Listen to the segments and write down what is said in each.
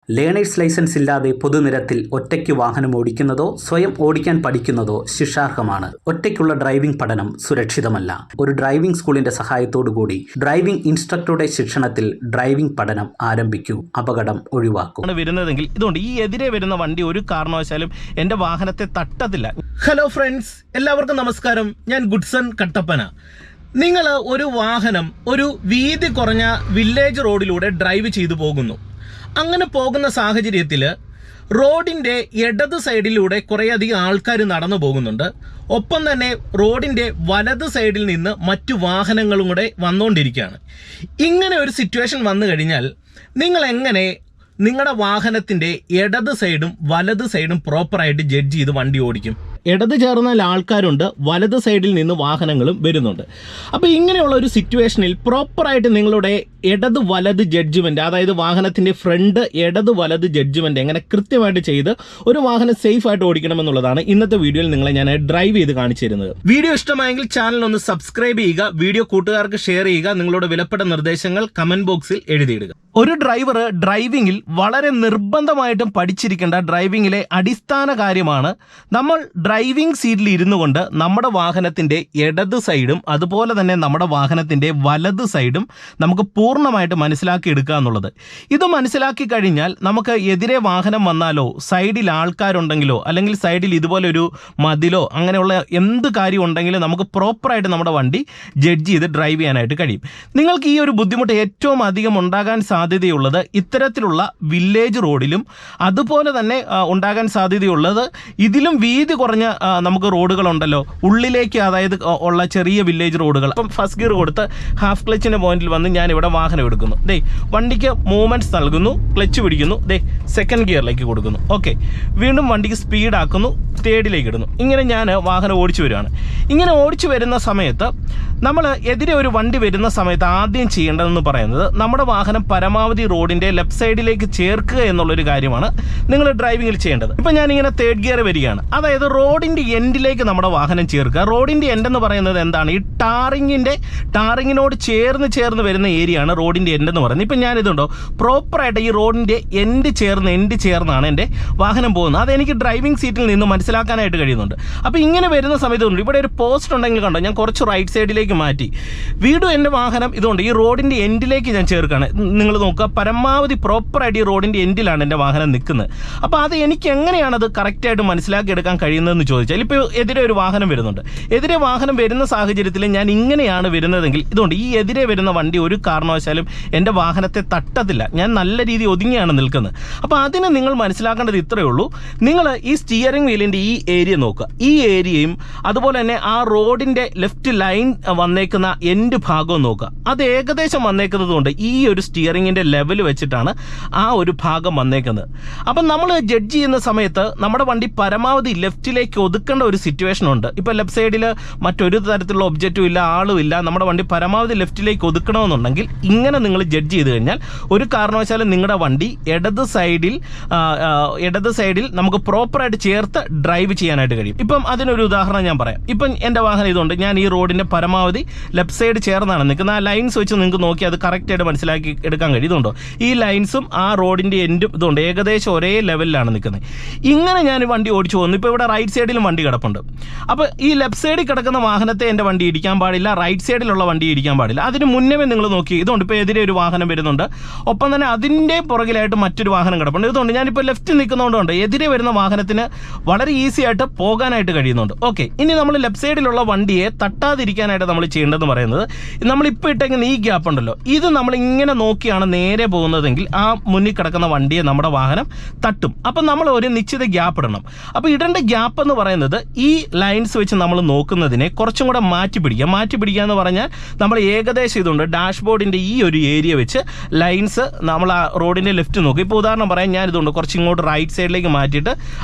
Learners licence ഇല്ലാതെ പൊതുനിരത്തിൽ ഒറ്റയ്ക്ക് വാഹനം ഓടിക്കുന്നതോ സ്വയം ഓടിക്കാൻ പഠിക്കുന്നതോ ശിക്ഷാർഹമാണ്. ഒറ്റയ്ക്കുള്ള ഡ്രൈവിംഗ് പഠനം സുരക്ഷിതമല്ല. ഒരു ഡ്രൈവിംഗ് സ്കൂളിന്റെ സഹായത്തോടുകൂടി ഡ്രൈവിംഗ് ഇൻസ്ട്രക്ടറുടെ ശിക്ഷണത്തിൽ ഡ്രൈവിംഗ് പഠനം ആരംഭിക്കൂ. അപകടം ഒഴിവാക്കും. വരുന്നതെങ്കിൽ ഇതുകൊണ്ട് ഈ എതിരെ വരുന്ന വണ്ടി ഒരു കാരണവശാലും എന്റെ വാഹനത്തെ തട്ടത്തില്ല. ഹലോ ഫ്രണ്ട്സ്, എല്ലാവർക്കും നമസ്കാരം. ഞാൻ ഗുഡ്സൺ കട്ടപ്പന. നിങ്ങൾ ഒരു വാഹനം ഒരു വീതി കുറഞ്ഞ വില്ലേജ് റോഡിലൂടെ ഡ്രൈവ് ചെയ്തു പോകുന്നു. അങ്ങനെ പോകുന്ന സാഹചര്യത്തിൽ റോഡിൻ്റെ ഇടത് സൈഡിലൂടെ കുറേയധികം ആൾക്കാർ നടന്നു പോകുന്നുണ്ട്. ഒപ്പം തന്നെ റോഡിൻ്റെ വലത് സൈഡിൽ നിന്ന് മറ്റു വാഹനങ്ങളും കൂടെ വന്നുകൊണ്ടിരിക്കുകയാണ്. ഇങ്ങനെ ഒരു സിറ്റുവേഷൻ വന്നു കഴിഞ്ഞാൽ നിങ്ങൾ എങ്ങനെ നിങ്ങളുടെ വാഹനത്തിൻ്റെ ഇടത് സൈഡും വലത് സൈഡും പ്രോപ്പറായിട്ട് ജഡ്ജ് ചെയ്ത് വണ്ടി ഓടിക്കും? ഇടത് ചേർന്നാൽ ആൾക്കാരുണ്ട്, വലത് സൈഡിൽ നിന്ന് വാഹനങ്ങളും വരുന്നുണ്ട്. അപ്പോൾ ഇങ്ങനെയുള്ള ഒരു സിറ്റുവേഷനിൽ പ്രോപ്പറായിട്ട് നിങ്ങളുടെ ഇടത് വലത് ജഡ്ജ്മെൻറ്റ്, അതായത് വാഹനത്തിൻ്റെ ഫ്രണ്ട് ഇടത് വലത് ജഡ്ജ്മെൻറ്റ് എങ്ങനെ കൃത്യമായിട്ട് ചെയ്ത് ഒരു വാഹനം സേഫായിട്ട് ഓടിക്കണമെന്നുള്ളതാണ് ഇന്നത്തെ വീഡിയോയിൽ നിങ്ങളെ ഞാൻ ഡ്രൈവ് ചെയ്ത് കാണിച്ചു തരുന്നത്. വീഡിയോ ഇഷ്ടമായെങ്കിൽ ചാനൽ ഒന്ന് സബ്സ്ക്രൈബ് ചെയ്യുക, വീഡിയോ കൂട്ടുകാർക്ക് ഷെയർ ചെയ്യുക, നിങ്ങളുടെ വിലപ്പെട്ട നിർദ്ദേശങ്ങൾ കമൻറ്റ് ബോക്സിൽ എഴുതിയിടുക. ഒരു ഡ്രൈവർ ഡ്രൈവിങ്ങിൽ വളരെ നിർബന്ധമായിട്ടും പഠിച്ചിരിക്കേണ്ട ഡ്രൈവിങ്ങിലെ അടിസ്ഥാന കാര്യമാണ് നമ്മൾ ഡ്രൈവിംഗ് സീറ്റിൽ ഇരുന്നു കൊണ്ട് നമ്മുടെ വാഹനത്തിൻ്റെ ഇടത് സൈഡും അതുപോലെ തന്നെ നമ്മുടെ വാഹനത്തിൻ്റെ വലത് സൈഡും നമുക്ക് പൂർണ്ണമായിട്ട് മനസ്സിലാക്കി എടുക്കുക എന്നുള്ളത്. ഇത് മനസ്സിലാക്കി കഴിഞ്ഞാൽ നമുക്ക് എതിരെ വാഹനം വന്നാലോ സൈഡിൽ ആൾക്കാരുണ്ടെങ്കിലോ അല്ലെങ്കിൽ സൈഡിൽ ഇതുപോലെ ഒരു മതിലോ അങ്ങനെയുള്ള എന്ത് കാര്യം ഉണ്ടെങ്കിലും നമുക്ക് പ്രോപ്പറായിട്ട് നമ്മുടെ വണ്ടി ജഡ്ജ് ചെയ്ത് ഡ്രൈവ് ചെയ്യാനായിട്ട് കഴിയും. നിങ്ങൾക്ക് ഈ ഒരു ബുദ്ധിമുട്ട് ഏറ്റവും അധികം ഉണ്ടാകാൻ സാധ്യതയുള്ളത് ഇത്തരത്തിലുള്ള വില്ലേജ് റോഡിലും അതുപോലെ തന്നെ ഉണ്ടാകാൻ സാധ്യതയുള്ളത് ഇതിലും വീതി കുറഞ്ഞ നമുക്ക് റോഡുകളുണ്ടല്ലോ ഉള്ളിലേക്ക്, അതായത് ഉള്ള ചെറിയ വില്ലേജ് റോഡുകൾ. അപ്പം ഫസ്റ്റ് ഗിയർ കൊടുത്ത് ഹാഫ് ക്ലച്ചിൻ്റെ പോയിന്റിൽ വന്ന് ഞാൻ ഇവിടെ വാഹനം എടുക്കുന്നു. ദേ വണ്ടിക്ക് മൂവ്മെൻറ്റ്സ് നൽകുന്നു, ക്ലച്ച് പിടിക്കുന്നു, ദേ സെക്കൻഡ് ഗിയറിലേക്ക് കൊടുക്കുന്നു. ഓക്കെ, വീണ്ടും വണ്ടിക്ക് സ്പീഡാക്കുന്നു, തേർഡിലേക്ക് ഇടുന്നു. ഇങ്ങനെ ഞാൻ വാഹനം ഓടിച്ചു വരികയാണ്. ഇങ്ങനെ ഓടിച്ചു വരുന്ന സമയത്ത് നമ്മൾ എതിരെ ഒരു വണ്ടി വരുന്ന സമയത്ത് ആദ്യം ചെയ്യേണ്ടതെന്ന് പറയുന്നത് നമ്മുടെ വാഹനം പരമാവധി റോഡിൻ്റെ ലെഫ്റ്റ് സൈഡിലേക്ക് ചേർക്കുക എന്നുള്ളൊരു കാര്യമാണ് നിങ്ങൾ ഡ്രൈവിങ്ങിൽ ചെയ്യേണ്ടത്. ഇപ്പം ഞാനിങ്ങനെ തേർഡ് ഗിയർ വരികയാണ്, അതായത് റോഡിൻ്റെ എൻഡിലേക്ക് നമ്മുടെ വാഹനം ചേർക്കുക. റോഡിൻ്റെ എൻഡ് എന്ന് പറയുന്നത് എന്താണ്? ഈ ടാറിങ്ങിനോട് ചേർന്ന് വരുന്ന ഏരിയയാണ് റോഡിൻ്റെ എൻഡ് എന്ന് പറയുന്നത്. ഇപ്പം ഞാനിതുണ്ടോ പ്രോപ്പറായിട്ട് ഈ റോഡിൻ്റെ എൻഡ് ചേർന്നാണ് എൻ്റെ വാഹനം പോകുന്നത്. അതെനിക്ക് ഡ്രൈവിംഗ് സീറ്റിൽ നിന്ന് മനസ്സിലാക്കാനായിട്ട് കഴിയുന്നുണ്ട്. അപ്പോൾ ഇങ്ങനെ വരുന്ന സമയത്ത് ഇവിടെ ഒരു പോസ്റ്റ് ഉണ്ടെങ്കിൽ കണ്ടോ, ഞാൻ കുറച്ച് റൈറ്റ് സൈഡിലേക്ക് മാറ്റി വീണ്ടും എൻ്റെ വാഹനം ഇതുകൊണ്ട് ഈ റോഡിൻ്റെ എൻഡിലേക്ക് ഞാൻ ചേർക്കുകയാണ്. നിങ്ങൾ നോക്കുക, പരമാവധി പ്രോപ്പറായിട്ട് ഈ റോഡിൻ്റെ എൻഡിലാണ് എൻ്റെ വാഹനം നിൽക്കുന്നത്. അപ്പോൾ അത് എനിക്ക് എങ്ങനെയാണത് കറക്റ്റായിട്ട് മനസ്സിലാക്കി എടുക്കാൻ കഴിയുന്നതെന്ന് ചോദിച്ചാൽ, ഇപ്പോൾ എതിരെ ഒരു വാഹനം വരുന്നുണ്ട്. എതിരെ വാഹനം വരുന്ന സാഹചര്യത്തിൽ ഞാൻ ഇങ്ങനെയാണ് വരുന്നതെങ്കിൽ ഇതുകൊണ്ട് ഈ എതിരെ വരുന്ന വണ്ടി ഒരു കാരണവശാലും എൻ്റെ വാഹനത്തെ തട്ടത്തില്ല. ഞാൻ നല്ല രീതിയിൽ ഒതുങ്ങിയാണ് നിൽക്കുന്നത്. അപ്പോൾ അതിന് നിങ്ങൾ മനസ്സിലാക്കേണ്ടത് ഇത്രയേ ഉള്ളൂ. നിങ്ങൾ ഈ സ്റ്റിയറിംഗ് വീലിൻ്റെ ഈ ഏരിയ നോക്കുക. ഈ ഏരിയയും അതുപോലെ തന്നെ ആ റോഡിൻ്റെ ലെഫ്റ്റ് ലൈൻ വന്നേക്കുന്ന എൻഡ് ഭാഗവും നോക്കുക. അത് ഏകദേശം വന്നേക്കുന്നത് കൊണ്ട് ഈ ഒരു സ്റ്റിയറിങ്ങിൻ്റെ ലെവൽ വെച്ചിട്ടാണ് ആ ഒരു ഭാഗം വന്നേക്കുന്നത്. അപ്പം നമ്മൾ ജഡ്ജ് ചെയ്യുന്ന സമയത്ത് നമ്മുടെ വണ്ടി പരമാവധി ലെഫ്റ്റിലേക്ക് ഒതുക്കേണ്ട ഒരു സിറ്റുവേഷൻ ഉണ്ട്. ഇപ്പോൾ ലെഫ്റ്റ് സൈഡിൽ മറ്റൊരു തരത്തിലുള്ള ഒബ്ജക്റ്റും ഇല്ല, ആളും ഇല്ല, നമ്മുടെ വണ്ടി പരമാവധി ലെഫ്റ്റിലേക്ക് ഒതുക്കണമെന്നുണ്ടെങ്കിൽ ഇങ്ങനെ നിങ്ങൾ ജഡ്ജ് ചെയ്ത് കഴിഞ്ഞാൽ ഒരു കാരണവശാലും നിങ്ങളുടെ വണ്ടി ഇടത് സൈഡിൽ നമുക്ക് പ്രോപ്പറായിട്ട് ചേർത്ത് ഡ്രൈവ് ചെയ്യാനായിട്ട് കഴിയും. ഇപ്പം അതിനൊരു ഉദാഹരണം ഞാൻ പറയാം. ഇപ്പം എൻ്റെ വാഹനം ഇതുകൊണ്ട് ഞാൻ ഈ റോഡിൻ്റെ പരമാവധി ലെഫ്റ്റ് സൈഡ് ചേർന്നാണ് നിൽക്കുന്നത്. ആ ലൈൻസ് വെച്ച് നിങ്ങൾക്ക് നോക്കി അത് കറക്റ്റായിട്ട് മനസ്സിലാക്കി എടുക്കാൻ കഴിയും. ഇതുണ്ടോ ഈ ലൈൻസും ആ റോഡിൻ്റെ എൻഡും ഇതുകൊണ്ട് ഏകദേശം ഒരേ ലെവലിലാണ് നിൽക്കുന്നത്. ഇങ്ങനെ ഞാൻ വണ്ടി ഓടിച്ചു പോകുന്നു. ഇപ്പോൾ ഇവിടെ റൈറ്റ് സൈഡിലും വണ്ടി കിടപ്പുണ്ട്. അപ്പോൾ ഈ ലെഫ്റ്റ് സൈഡിൽ കിടക്കുന്ന വാഹനത്തെ എൻ്റെ വണ്ടി ഇടിക്കാൻ പാടില്ല, റൈറ്റ് സൈഡിലുള്ള വണ്ടി ഇടിക്കാൻ പാടില്ല. അതിന് മുന്നേ നിങ്ങൾ നോക്കി ഇതുകൊണ്ട് ഇപ്പോൾ എതിരെ ഒരു വാഹനം വരുന്നുണ്ട്, ഒപ്പം തന്നെ അതിൻ്റെ പുറകിലായിട്ട് മറ്റൊരു വാഹനം കിടപ്പുണ്ട്. ഇതുകൊണ്ട് ഞാനിപ്പോൾ ലെഫ്റ്റ് നിൽക്കുന്നതുകൊണ്ട് എതിരെ വരുന്ന വാഹനത്തിന് വളരെ ഈസി ആയിട്ട് പോകാനായിട്ട് കഴിയുന്നുണ്ട്. ഓക്കെ, ഇനി നമ്മൾ ലെഫ്റ്റ് സൈഡിലുള്ള വണ്ടിയെ തട്ടാതിരിക്കാനായിട്ട് നമ്മൾ ചെയ്യേണ്ടതെന്ന് പറയുന്നത്, നമ്മളിപ്പോൾ ഇട്ടേക്കുന്ന ഈ ഗ്യാപ്പ് ഉണ്ടല്ലോ, ഇത് നമ്മൾ ഇങ്ങനെ നോക്കിയാണ് നേരെ പോകുന്നതെങ്കിൽ ആ മുന്നിൽ കിടക്കുന്ന വണ്ടിയെ നമ്മുടെ വാഹനം തട്ടും. അപ്പം നമ്മൾ ഒരു നിശ്ചിത ഗ്യാപ്പ് ഇടണം. അപ്പോൾ ഇടേണ്ട ഗ്യാപ്പ് എന്ന് പറയുന്നത് ഈ ലൈൻസ് വെച്ച് നമ്മൾ നോക്കുന്നതിനെ കുറച്ചും കൂടെ മാറ്റി പിടിക്കുക എന്ന് പറഞ്ഞാൽ നമ്മൾ ഏകദേശം ഇതുണ്ട് ഡാഷ്ബോർഡിൻ്റെ ഈ ഒരു ഏരിയ വെച്ച് ലൈൻസ് നമ്മൾ ആ റോഡിൻ്റെ ലെഫ്റ്റ് നോക്കും. ഇപ്പോൾ ഉദാഹരണം പറയാൻ ഞാൻ ഇതുണ്ട് കുറച്ച് ഇങ്ങോട്ട് റൈറ്റ് സൈഡിലേക്ക് മാറ്റിയിട്ട്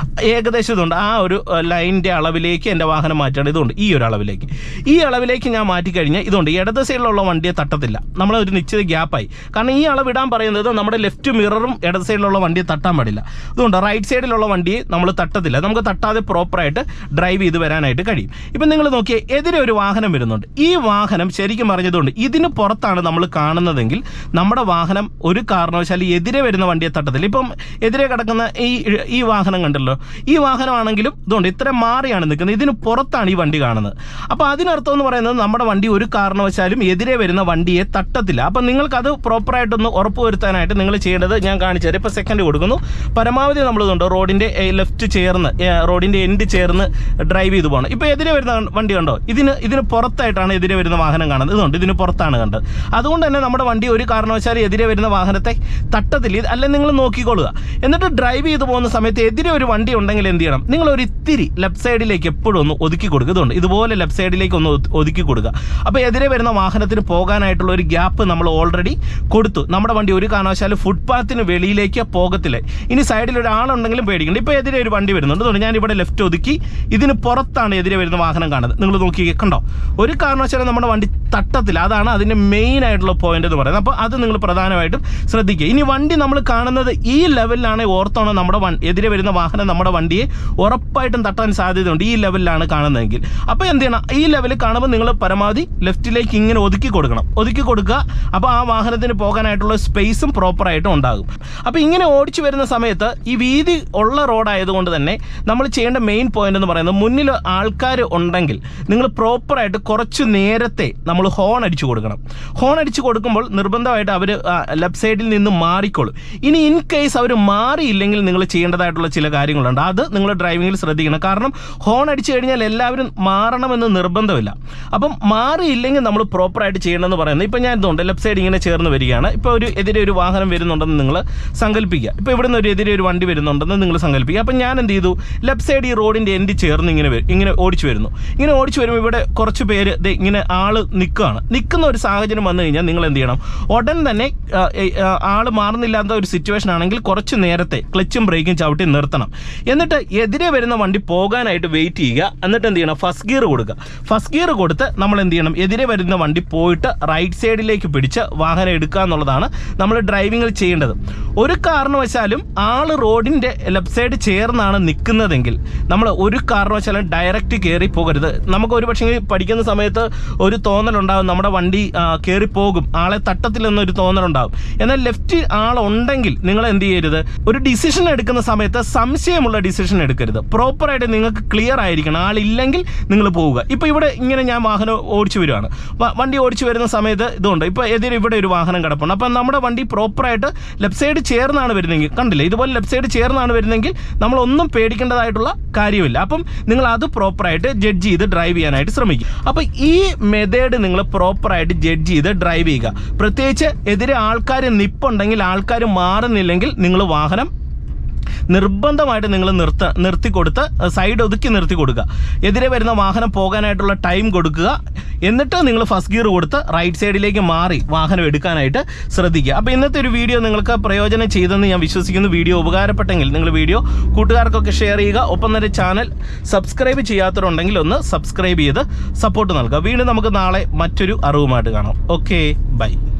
ഏകദേശം ഇതുണ്ട് ആ ഒരു ലൈനിൻ്റെ അളവിലേക്ക് എൻ്റെ വാഹനം മാറ്റാണ്. ഇതുകൊണ്ട് ഈ ഒരു അളവിലേക്ക് ഞാൻ മാറ്റിക്കഴിഞ്ഞാൽ ഇതുകൊണ്ട് ഇടത് സൈഡിലുള്ള വണ്ടിയെ തട്ടത്തില്ല. നമ്മളൊരു നിശ്ചിത ഗ്യാപ്പായി. കാരണം ഈ അളവിടാൻ പറയുന്നത് നമ്മുടെ ലെഫ്റ്റ് മിററും ഇടത് സൈഡിലുള്ള വണ്ടിയെ തട്ടാൻ പാടില്ല. അതുകൊണ്ട് റൈറ്റ് സൈഡിലുള്ള വണ്ടിയെ നമ്മൾ തട്ടത്തില്ല. നമുക്ക് തട്ടാതെ പ്രോപ്പറായിട്ട് ഡ്രൈവ് ചെയ്ത് വരാനായിട്ട് കഴിയും. ഇപ്പം നിങ്ങൾ നോക്കിയേ, എതിരെ ഒരു വാഹനം വരുന്നുണ്ട്. ഈ വാഹനം ശരിക്കും പറഞ്ഞതുകൊണ്ട് ഇതിന് പുറത്താണ് നമ്മൾ കാണുന്നതെങ്കിൽ നമ്മുടെ വാഹനം ഒരു കാരണവശാലും എതിരെ വരുന്ന വണ്ടിയെ തട്ടത്തില്ല. ഇപ്പം എതിരെ കിടക്കുന്ന ഈ വാഹനം കണ്ടല്ലോ, ഈ വാഹനമാണെങ്കിലും ഇതുകൊണ്ട് ഇത്ര മാറിയാണ് നിൽക്കുന്നത്, ഇതിന് പുറത്താണ് ഈ വണ്ടി കാണുന്നത്. അപ്പോൾ അതിനർത്ഥം എന്ന് പറയുന്നത് നമ്മുടെ വണ്ടി ഒരു കാരണവശാലും എതിരെ വരുന്ന വണ്ടിയെ തട്ടത്തില്ല. അപ്പം നിങ്ങൾക്കത് പ്രോപ്പറായിട്ടൊന്ന് ഉറപ്പുവരുത്താനായിട്ട് നിങ്ങൾ ചെയ്യേണ്ടത് ഞാൻ കാണിച്ചു തരാം. ഇപ്പോൾ സെക്കൻഡ് കൊടുക്കുന്നു, പരമാവധി നമ്മളിതുണ്ട് റോഡിൻ്റെ ലെഫ്റ്റ് ചേർന്ന് റോഡിൻ്റെ എൻഡ് ചേർന്ന് ഡ്രൈവ് ചെയ്ത് പോകണം. ഇപ്പോൾ എതിരെ വരുന്ന വണ്ടി കണ്ടോ, ഇതിന് പുറത്തായിട്ടാണ് എതിരെ വരുന്ന വാഹനം കാണുന്നത്. ഇതുകൊണ്ട് ഇതിന് പുറത്താണ് കണ്ടത്. അതുകൊണ്ട് തന്നെ നമ്മുടെ വണ്ടി ഒരു കാരണവശാലും എതിരെ വരുന്ന വാഹനത്തെ തട്ടത്തില്ല. അല്ലെ നിങ്ങൾ നോക്കിക്കൊള്ളുക. എന്നിട്ട് ഡ്രൈവ് ചെയ്ത് പോകുന്ന സമയത്ത് എതിരെ ഒരു വണ്ടി ഉണ്ടെങ്കിൽ എന്ത് ചെയ്യണം, നിങ്ങൾ ഒരു ഇത്തിരി ലെഫ്റ്റ് സൈഡിലേക്ക് എപ്പോഴും ഒന്ന് ഒതുക്കി കൊടുക്കുക. ഇതുകൊണ്ട് ഇതുപോലെ ലെഫ്റ്റ് സൈഡിലേക്ക് ഒന്ന് ഒതുക്കി കൊടുക്കുക. അപ്പോൾ എതിരെ വരുന്ന വാഹനത്തിന് പോകാനായിട്ടുള്ള ഒരു ഗ്യാപ്പ് നമ്മൾ ഓൾറെഡി കൊടുത്തു. നമ്മുടെ വണ്ടി ഒരു കാരണവശാലും ഫുട്പാത്തിന് വെളിയിലേക്ക് പോകത്തില്ല. ഇനി സൈഡിൽ ഒരാളുണ്ടെങ്കിലും പേടിക്കണ്ട. ഇപ്പോൾ എതിരെ ഒരു വണ്ടി വരുന്നുണ്ട്. അതുകൊണ്ട് ഞാൻ ഇവിടെ ലെഫ്റ്റ് ഒതുക്കി, ഇതിന് പുറത്താണ് എതിരെ വരുന്ന വാഹനം കാണുന്നത്. നിങ്ങൾ നോക്കി കണ്ടോ, ഒരു കാരണവശാലും നമ്മുടെ വണ്ടി തട്ടത്തില്ല. അതാണ് അതിൻ്റെ മെയിൻ ആയിട്ടുള്ള പോയിന്റ് എന്ന് പറയുന്നത്. അപ്പോൾ അത് നിങ്ങൾ പ്രധാനമായിട്ടും ശ്രദ്ധിക്കുക. ഇനി വണ്ടി നമ്മൾ കാണുന്നത് ഈ ലെവലിലാണ് ഓർത്തോണം, നമ്മുടെ എതിരെ വരുന്ന വാഹനം നമ്മുടെ വണ്ടിയെ ഉറപ്പായിട്ടും തട്ടാൻ സാധ്യതയുണ്ട്. ഈ ലെവലിലാണ് കാണുന്നതെങ്കിൽ അപ്പോൾ എന്ത് ചെയ്യണം, ഈ ലെവലിൽ കാണുമ്പോൾ നിങ്ങൾ പരമാവധി ലെഫ്റ്റിലേക്ക് ഇങ്ങനെ ഒതുക്കി കൊടുക്കുക. അപ്പോൾ ആ വാഹനത്തിന് പോകാനായിട്ടുള്ള സ്പേസും പ്രോപ്പറായിട്ടും ഉണ്ടാകും. അപ്പോൾ ഇങ്ങനെ ഓടിച്ചു വരുന്ന സമയത്ത് ഈ വീതി ഉള്ള റോഡായതുകൊണ്ട് തന്നെ നമ്മൾ ചെയ്യേണ്ട മെയിൻ പോയിന്റ് എന്ന് പറയുന്നത്, മുന്നിൽ ആൾക്കാർ ഉണ്ടെങ്കിൽ നിങ്ങൾ പ്രോപ്പറായിട്ട് കുറച്ച് നേരത്തെ നമ്മൾ ഹോൺ അടിച്ചു കൊടുക്കണം. ഹോൺ അടിച്ചു കൊടുക്കുമ്പോൾ നിർബന്ധമായിട്ട് അവർ ലെഫ്റ്റ് സൈഡിൽ നിന്ന് മാറിക്കോളും. ഇനി ഇൻ കേസ് അവർ മാറിയില്ലെങ്കിൽ നിങ്ങൾ ചെയ്യേണ്ടതായിട്ടുള്ള ചില കാര്യങ്ങളുണ്ട്. അത് നിങ്ങൾ ഡ്രൈവിങ്ങിൽ ശ്രദ്ധിക്കണം. കാരണം ഹോൺ അടിച്ചു കഴിഞ്ഞാൽ എല്ലാവരും മാറണമെന്ന് നിർബന്ധമില്ല. അപ്പം മാറിയില്ലെങ്കിൽ നമ്മൾ പ്രോപ്പറായിട്ട് ചെയ്യണമെന്ന് പറയുന്നത്, ഇപ്പം ഞാൻ ഇതുണ്ട് ലെഫ്റ്റ് സൈഡ് ഇങ്ങനെ ചേർന്ന് വരികയാണ്. ഇപ്പോൾ എതിരെ ഒരു വാഹനം വരുന്നുണ്ടെന്ന് നിങ്ങൾ സങ്കല്പിക്കുക. ഇപ്പോൾ ഇവിടുന്ന് എതിരെ ഒരു വണ്ടി വരുന്നുണ്ടെന്ന് നിങ്ങൾ സങ്കല്പിക്കുക. അപ്പം ഞാൻ എന്ത് ചെയ്തു, ലെഫ്റ്റ് സൈഡ് ഈ റോഡിൻ്റെ എൻഡ് ചേർന്ന് ഇങ്ങനെ ഓടിച്ചു വരുന്നു. ഇങ്ങനെ ഓടിച്ചു വരുമ്പോൾ ഇവിടെ കുറച്ച് പേര് ഇങ്ങനെ ആൾ നിൽക്കുന്ന ഒരു സാഹചര്യം വന്നു കഴിഞ്ഞാൽ നിങ്ങൾ എന്ത് ചെയ്യണം, ഉടൻ തന്നെ ആൾ മാറുന്നില്ലാത്ത ഒരു സിറ്റുവേഷൻ ആണെങ്കിൽ കുറച്ച് നേരത്തെ ക്ലച്ചും ബ്രേക്കും ചവിട്ടി നിർത്തണം. എന്നിട്ട് എതിരെ വരുന്ന വണ്ടി പോകാനായിട്ട് വെയിറ്റ് ചെയ്യുക. എന്നിട്ട് എന്ത് ചെയ്യണം, ഫസ്റ്റ് ഗിയർ കൊടുക്കുക. ഫസ്റ്റ് ഗിയർ കൊടുത്ത് നമ്മൾ എന്ത് ചെയ്യണം, എതിരെ വരുന്ന വണ്ടി പോയിട്ട് റൈറ്റ് സൈഡിലേക്ക് പിടിച്ച് വാഹനം എടുക്കുക എന്നുള്ളതാണ് നമ്മൾ ഡ്രൈവിങ്ങിൽ ചെയ്യേണ്ടത്. ഒരു കാരണവശാലും ആൾ റോഡിൻ്റെ ലെഫ്റ്റ് സൈഡ് ചേർന്നാണ് നിൽക്കുന്നതെങ്കിൽ നമ്മൾ ഒരു കാരണവശാലും ഡയറക്റ്റ് കയറി പോകരുത്. നമുക്ക് ഒരു പക്ഷേ പഠിക്കുന്ന സമയത്ത് ഒരു തോന്നലുണ്ടാകും, നമ്മുടെ വണ്ടി കയറിപ്പോകും, ആളെ തട്ടത്തില്ലെന്നൊരു തോന്നലുണ്ടാകും. എന്നാൽ ലെഫ്റ്റ് ആളുണ്ടെങ്കിൽ നിങ്ങൾ എന്ത് ചെയ്യരുത്, ഒരു ഡിസിഷൻ എടുക്കുന്ന സമയത്ത് സംശയമുള്ള ഡിസിഷൻ എടുക്കരുത്. പ്രോപ്പറായിട്ട് നിങ്ങൾക്ക് ക്ലിയർ ആയിരിക്കണം. ആളില്ലെങ്കിൽ നിങ്ങൾ പോവുക. ഇപ്പോൾ ഇവിടെ ഇങ്ങനെ ഞാൻ വാഹനം ഓടിച്ചു വരുവാണ്. വണ്ടി ഓടിച്ചു വരുന്ന സമയത്ത് ഇതുണ്ട്, ഇപ്പോൾ എതിരെ ഇവിടെ ഒരു വാഹനം കിടപ്പുണ്ട്. അപ്പം നമ്മുടെ വണ്ടി പ്രോപ്പറായിട്ട് ലെഫ്റ്റ് സൈഡ് ചേർന്നാണ് വരുന്നതെങ്കിൽ, കണ്ടില്ലേ ഇതുപോലെ ലെഫ്റ്റ് സൈഡ് ചേർന്നാണ് വരുന്നതെങ്കിൽ നമ്മളൊന്നും പേടിക്കേണ്ടതായിട്ടുള്ള കാര്യമില്ല. അപ്പം നിങ്ങൾ അത് പ്രോപ്പറായിട്ട് ജഡ്ജ് ചെയ്ത് ഡ്രൈവ് ചെയ്യാനായിട്ട് ശ്രമിക്കുക. അപ്പോൾ ഈ മെത്തേഡ് നിങ്ങൾ പ്രോപ്പറായിട്ട് ജഡ്ജ് ചെയ്ത് ഡ്രൈവ് ചെയ്യുക. പ്രത്യേകിച്ച് എതിരെ ആൾക്കാർ നിപ്പുണ്ടെങ്കിൽ, ആൾക്കാർ മാറുന്നില്ലെങ്കിൽ നിങ്ങൾ വാഹനം നിർബന്ധമായിട്ട് നിങ്ങൾ നിർത്തിക്കൊടുത്ത് സൈഡ് ഒതുക്കി നിർത്തി കൊടുക്കുക. എതിരെ വരുന്ന വാഹനം പോകാനായിട്ടുള്ള ടൈം കൊടുക്കുക. എന്നിട്ട് നിങ്ങൾ ഫസ്റ്റ് ഗിയർ കൊടുത്ത് റൈറ്റ് സൈഡിലേക്ക് മാറി വാഹനം എടുക്കാനായിട്ട് ശ്രദ്ധിക്കുക. അപ്പോൾ ഇന്നത്തെ ഒരു വീഡിയോ നിങ്ങൾക്ക് പ്രയോജനം ചെയ്തെന്ന് ഞാൻ വിശ്വസിക്കുന്നു. വീഡിയോ ഉപകാരപ്പെട്ടെങ്കിൽ നിങ്ങൾ വീഡിയോ കൂട്ടുകാർക്കൊക്കെ ഷെയർ ചെയ്യുക. ഒപ്പം തന്നെ ചാനൽ സബ്സ്ക്രൈബ് ചെയ്യാത്തവരുണ്ടെങ്കിൽ ഒന്ന് സബ്സ്ക്രൈബ് ചെയ്ത് സപ്പോർട്ട് നൽകുക. വീണ്ടും നമുക്ക് നാളെ മറ്റൊരു അറിവുമായിട്ട് കാണാം. Okay, by.